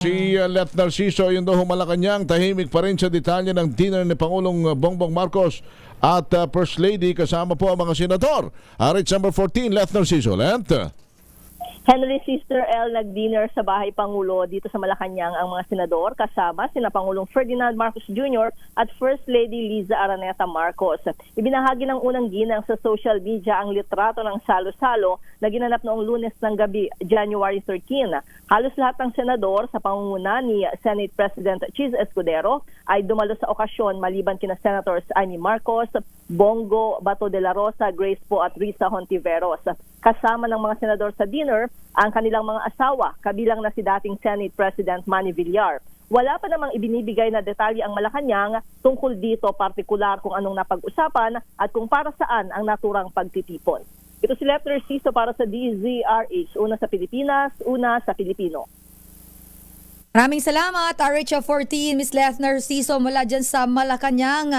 Si Let Narciso, yung daw Malacanang, tahimik pa rin sa detalye ng dinner ni Pangulong Bongbong Marcos at First Lady kasama po ang mga senador. Reach number 14, Let Narciso. Let. Henry Sister L. nag-dinner sa Bahay Pangulo dito sa Malacanang ang mga senador kasama sina Pangulong Ferdinand Marcos Jr. at First Lady Liza Araneta Marcos. Ibinahagi ng unang ginang sa social media ang litrato ng salo-salo na ginanap noong Lunes ng gabi, January 13. Halos lahat ng senador sa pangunguna ni Senate President Chis Escudero ay dumalo sa okasyon maliban kina Senators Amy Marcos, Bongo Bato de la Rosa, Grace Poe at Risa Hontiveros. Kasama ng mga senador sa dinner ang kanilang mga asawa, kabilang na si dating Senate President Manny Villar. Wala pa namang ibinibigay na detalye ang Malacanang tungkol dito, partikular kung anong napag-usapan at kung para saan ang naturang pagtitipon. Ito si Let Narciso para sa DZRH, una sa Pilipinas, una sa Pilipino. Maraming salamat, RH14, Ms. Let Narciso mula dyan sa Malacanang.